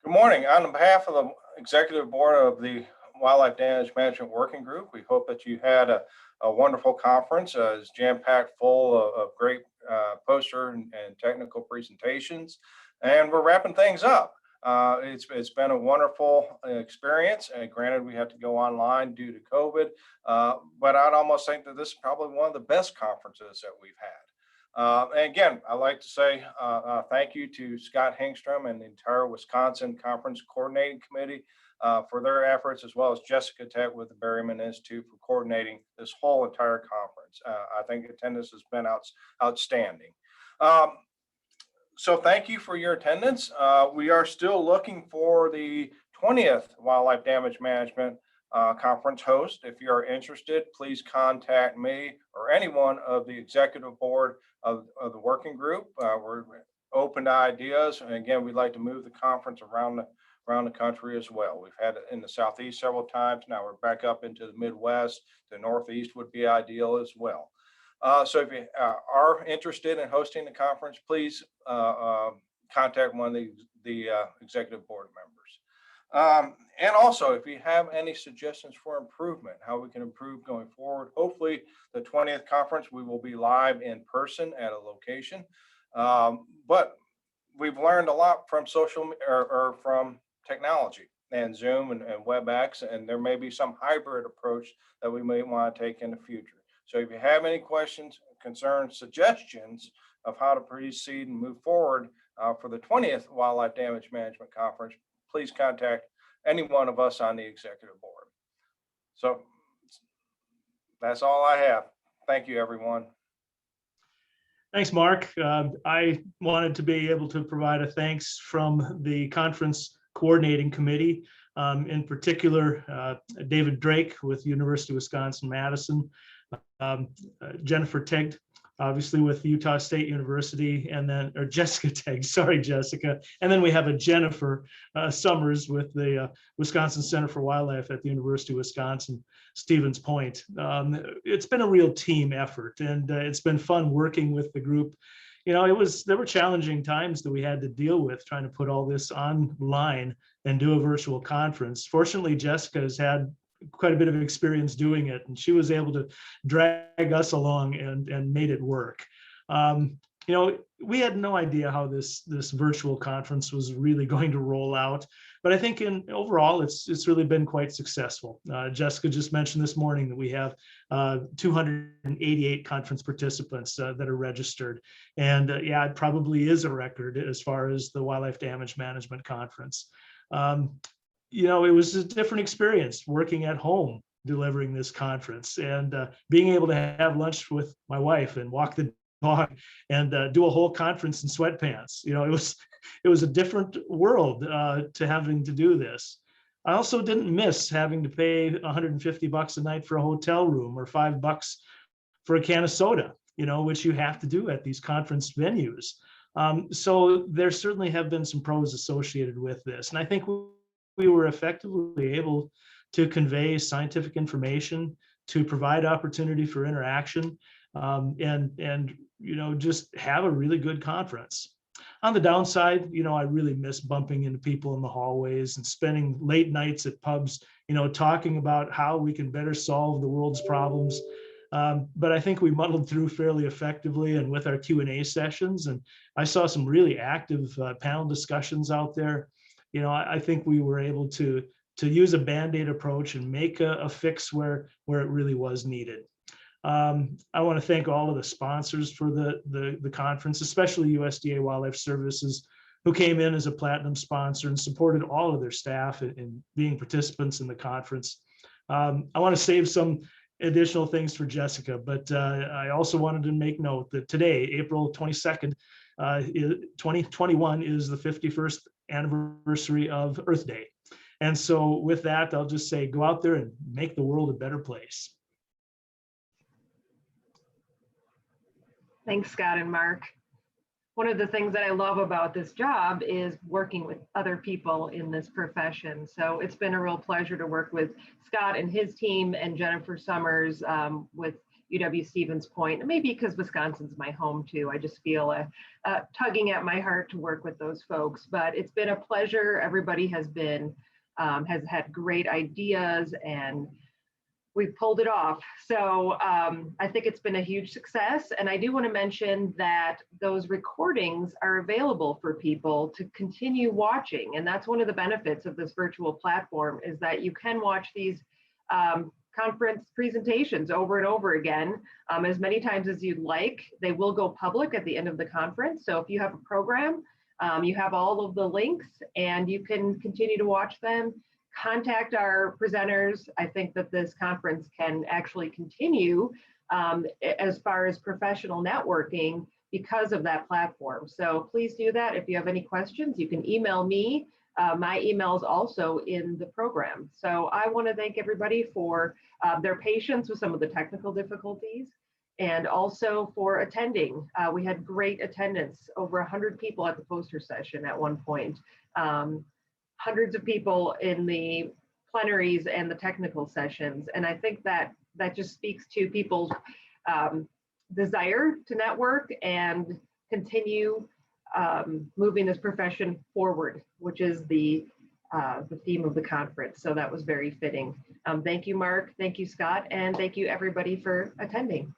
Good morning. On behalf of the executive board of the Wildlife Damage Management Working Group, we hope that you had a wonderful conference. It's jam-packed full of great poster and technical presentations, and we're wrapping things up. It's been a wonderful experience, and granted, we had to go online due to COVID, but I'd almost think that this is probably one of the best conferences that we've had. And again, I'd like to say thank you to Scott Hengstrom and the entire Wisconsin Conference Coordinating Committee for their efforts, as well as Jessica Tech with the Berryman Institute for coordinating this whole entire conference. I think attendance has been outstanding. Um, so thank you for your attendance. We are still looking for the 20th Wildlife Damage Management conference host. If you are interested, please contact me or anyone of the executive board of the working group. We're open to ideas. And again, we'd like to move the conference around the country as well. We've had it in the Southeast several times. Now we're back up into the Midwest. The Northeast would be ideal as well. So if you are interested in hosting the conference, please contact one of the executive board members. And also, if you have any suggestions for improvement, how we can improve going forward, hopefully the 20th conference, we will be live in person at a location. But we've learned a lot from or from technology and Zoom and WebEx, and there may be some hybrid approach that we may want to take in the future. So if you have any questions, concerns, suggestions of how to proceed and move forward for the 20th Wildlife Damage Management Conference, please contact any one of us on the executive board. So that's all I have. Thank you, everyone. Thanks, Mark. I wanted to be able to provide a thanks from the conference coordinating committee, in particular, David Drake with University of Wisconsin-Madison, Jennifer Tegg, obviously with Utah State University, and then, or Jessica Tegg, sorry, Jessica. And then we have a Jennifer Summers with the Wisconsin Center for Wildlife at the University of Wisconsin, Stevens Point. It's been a real team effort, and it's been fun working with the group. You know, there were challenging times that we had to deal with trying to put all this online and do a virtual conference. Fortunately, Jessica has had quite a bit of experience doing it, and she was able to drag us along and made it work. You know, we had no idea how this virtual conference was really going to roll out, but I think overall it's really been quite successful. Jessica just mentioned this morning that we have 288 conference participants that are registered, and yeah, it probably is a record as far as the Wildlife Damage Management Conference. You know, it was a different experience working at home delivering this conference, and being able to have lunch with my wife and walk the dog and do a whole conference in sweatpants. You know, it was a different world to having to do this. I also didn't miss having to pay $150 a night for a hotel room or $5 for a can of soda, you know, which you have to do at these conference venues. So there certainly have been some pros associated with this, and I think we were effectively able to convey scientific information, to provide opportunity for interaction, and you know, just have a really good conference. On the downside, you know, I really miss bumping into people in the hallways and spending late nights at pubs, you know, talking about how we can better solve the world's problems. But I think we muddled through fairly effectively, and with our Q&A sessions, and I saw some really active panel discussions out there. You know, I think we were able to use a Band-Aid approach and make a fix where it really was needed. I want to thank all of the sponsors for the conference, especially USDA Wildlife Services, who came in as a platinum sponsor and supported all of their staff in being participants in the conference. I want to save some additional things for Jessica, but I also wanted to make note that today, April 22nd, 2021, is the 51st anniversary of Earth Day. And so with that, I'll just say, go out there and make the world a better place. Thanks, Scott and Mark. One of the things that I love about this job is working with other people in this profession. So it's been a real pleasure to work with Scott and his team, and Jennifer Summers with UW-Stevens Point, and maybe because Wisconsin's my home too. I just feel a tugging at my heart to work with those folks, but it's been a pleasure. Everybody has had great ideas, and we've pulled it off. So I think it's been a huge success. And I do want to mention that those recordings are available for people to continue watching. And that's one of the benefits of this virtual platform, is that you can watch these conference presentations over and over again, as many times as you'd like. They will go public at the end of the conference. So if you have a program, you have all of the links and you can continue to watch them. Contact our presenters. I think that this conference can actually continue as far as professional networking because of that platform. So please do that. If you have any questions, you can email me. My email is also in the program. So I want to thank everybody for their patience with some of the technical difficulties, and also for attending. We had great attendance, over 100 people at the poster session at one point. Hundreds of people in the plenaries and the technical sessions. And I think that just speaks to people's desire to network and continue moving this profession forward, which is the theme of the conference. So that was very fitting. Thank you, Mark. Thank you, Scott. And thank you, everybody, for attending.